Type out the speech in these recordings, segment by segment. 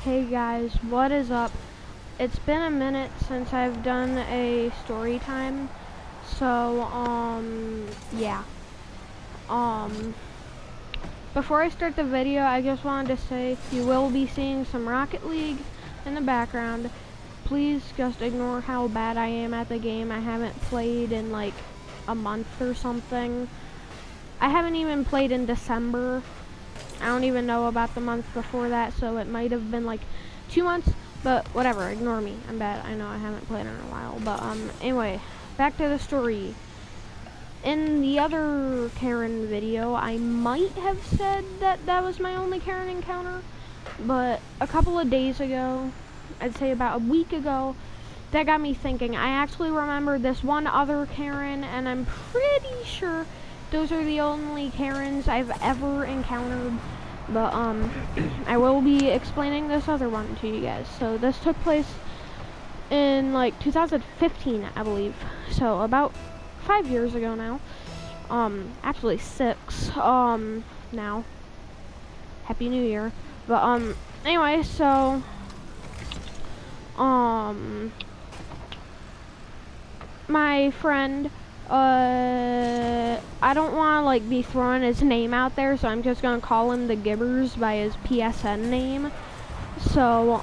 Hey guys, what is up? It's been a minute since I've done a story time, so yeah. Before I start the video, I just wanted to say you will be seeing some Rocket League in the background. Please just ignore how bad I am at the game. I haven't played in like a month or something. I haven't even played in December. I don't even know about the month before that, so it might have been like 2 months, but whatever, ignore me. I'm bad. I know I haven't played in a while, but anyway, back to the story. In the other Karen video, I might have said that that was my only Karen encounter, but a couple of days ago, I'd say about a week ago, that got me thinking. I actually remembered this one other Karen, and I'm pretty sure those are the only Karens I've ever encountered, but I will be explaining this other one to you guys. So this took place in like 2015, I believe, so about 5 years ago now. Actually 6 now. Happy New Year. But anyway, so my friend, I don't want to like be throwing his name out there, so I'm just gonna call him the Gibbers by his PSN name. So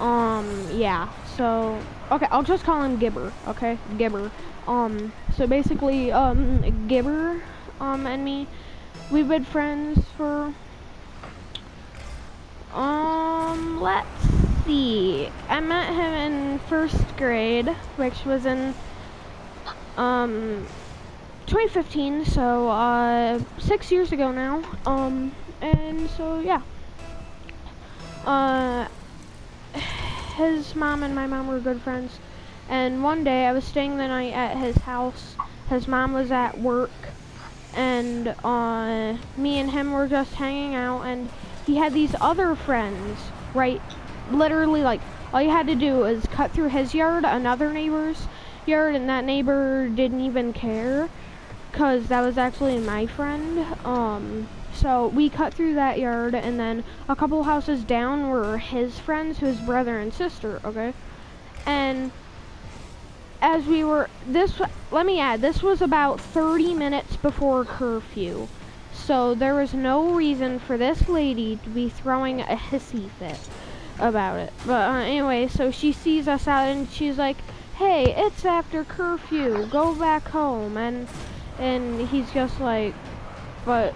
yeah, so okay, I'll just call him Gibber. Okay, Gibber. So basically Gibber and me, we've been friends for let's see, I met him in 1st grade, which was in 2015, so 6 years ago now. And so yeah, his mom and my mom were good friends, and one day I was staying the night at his house. His mom was at work, and me and him were just hanging out, and he had these other friends, right? Literally, like, all you had to do was cut through his yard, another neighbor's yard, and that neighbor didn't even care, cause that was actually my friend. So we cut through that yard, and then a couple houses down were his friends, his brother and sister, okay? And as we were, let me add, this was about 30 minutes before curfew. So there was no reason for this lady to be throwing a hissy fit about it. But anyway, so she sees us out and she's like, hey, it's after curfew, go back home. And he's just like, but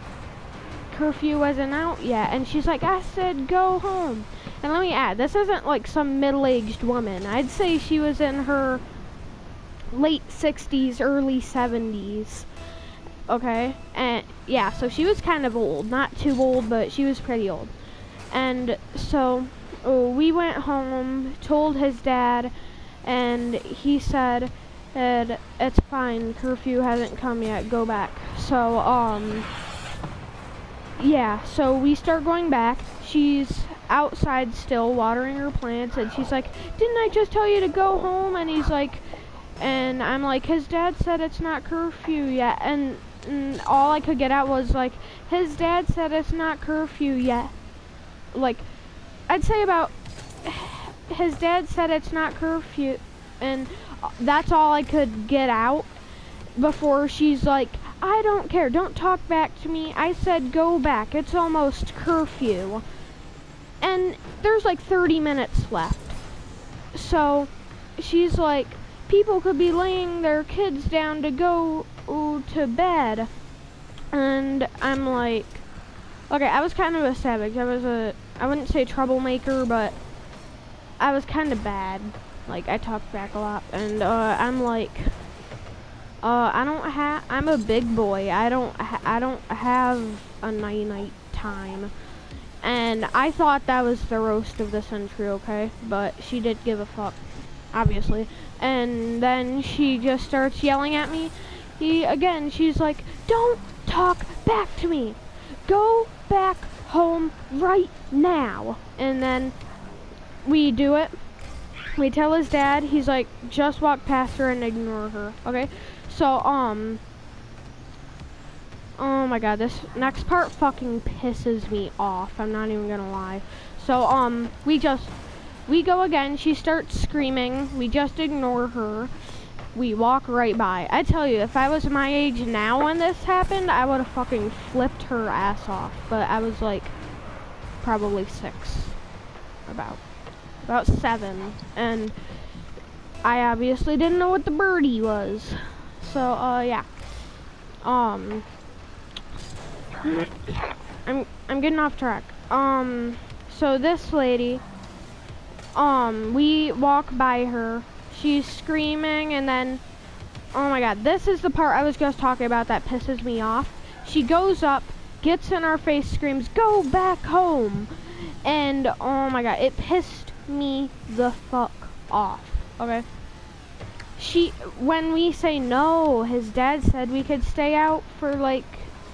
curfew wasn't out yet. And she's like, I said go home. And let me add, this isn't like some middle-aged woman. I'd say she was in her late 60s, early 70s. Okay, and yeah, so she was kind of old, not too old, but she was pretty old. And so we went home, told his dad, and he said, it's fine, curfew hasn't come yet, go back. So yeah, so we start going back. She's outside still watering her plants, and she's like, didn't I just tell you to go home? And he's like, and I'm like, his dad said it's not curfew yet. And all I could get out was like, his dad said it's not curfew yet. Like, I'd say about, his dad said it's not curfew, and that's all I could get out before she's like, I don't care, don't talk back to me, I said go back, it's almost curfew. And there's like 30 minutes left. So she's like, people could be laying their kids down to go to bed. And I'm like, okay, I was kind of a savage. I wouldn't say troublemaker, but I was kind of bad. Like, I talked back a lot. And I'm like, I'm a big boy. I don't have a night time. And I thought that was the roast of the century, okay? But she did give a fuck, obviously. And then she just starts yelling at me. She's like, don't talk back to me. Go back home right now. And then we do it. We tell his dad. He's like, just walk past her and ignore her. Okay? So, oh my god, this next part fucking pisses me off. I'm not even gonna lie. So, we just We go again, she starts screaming, we just ignore her. We walk right by. I tell you, if I was my age now when this happened, I would have fucking flipped her ass off. But I was like, probably 6. About 7. And I obviously didn't know what the birdie was. So, yeah. I'm getting off track. So this lady, we walk by her. She's screaming, and then, oh my god, this is the part I was just talking about that pisses me off. She goes up, gets in our face, screams, "Go back home!" And, oh my god, it pissed me the fuck off, okay? When we say no, his dad said we could stay out for like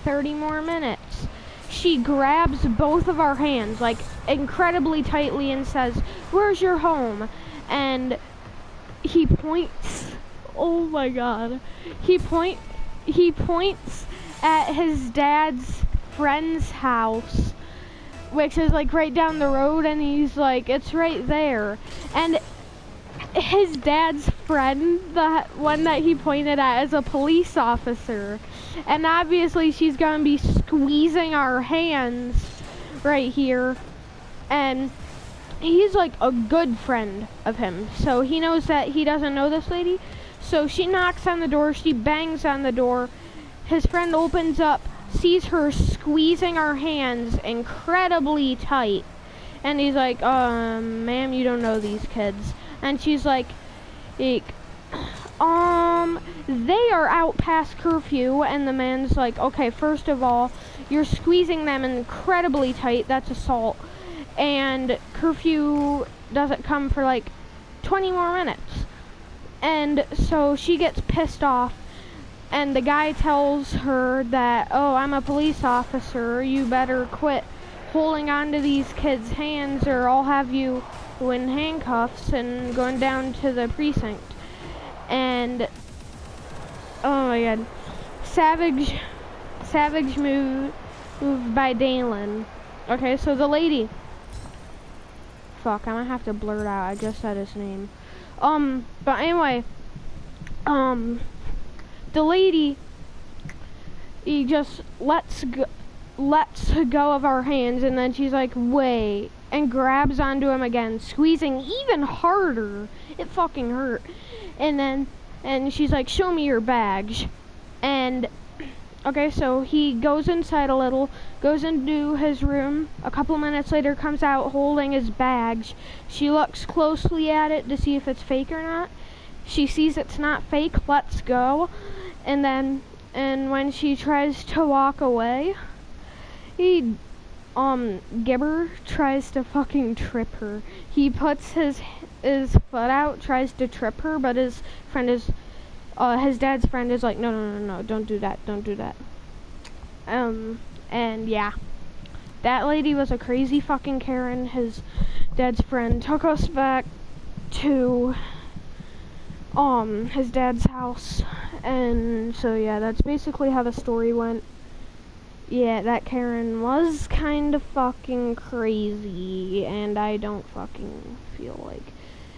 30 more minutes. She grabs both of our hands, like, incredibly tightly and says, "Where's your home?" And he points, oh my god, he points at his dad's friend's house, which is like right down the road, and he's like, "It's right there." And his dad's friend, the one that he pointed at, is a police officer, and obviously she's gonna be squeezing our hands right here, and he's like a good friend of him, so he knows that he doesn't know this lady. So she knocks on the door, she bangs on the door, his friend opens up, sees her squeezing our hands incredibly tight, and he's like, "Ma'am, you don't know these kids." And she's like, they are out past curfew. And the man's like, "Okay, first of all, you're squeezing them incredibly tight, that's assault, and curfew doesn't come for like 20 more minutes." And so she gets pissed off, and the guy tells her that, "Oh, I'm a police officer, you better quit holding on to these kids' hands or I'll have you in handcuffs and going down to the precinct." And oh my god, savage move by Dalen. Okay, so the lady, fuck, I'm gonna have to blurt out, I just said his name. But anyway, the lady, he just lets go of our hands, and then she's like, "Wait," and grabs onto him again, squeezing even harder. It fucking hurt. And she's like, "Show me your badge." And okay, so he goes inside a little, goes into his room. A couple minutes later, comes out holding his badge. She looks closely at it to see if it's fake or not. She sees it's not fake, lets go. And when she tries to walk away, Gibber tries to fucking trip her. He puts his foot out, tries to trip her, but his dad's friend is like, no, don't do that. And yeah, that lady was a crazy fucking Karen. His dad's friend took us back to his dad's house, and so yeah, that's basically how the story went. Yeah, that Karen was kind of fucking crazy, and I don't fucking feel like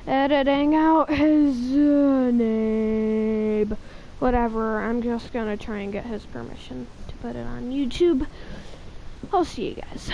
editing out his name. Whatever, I'm just gonna try and get his permission to put it on YouTube. I'll see you guys.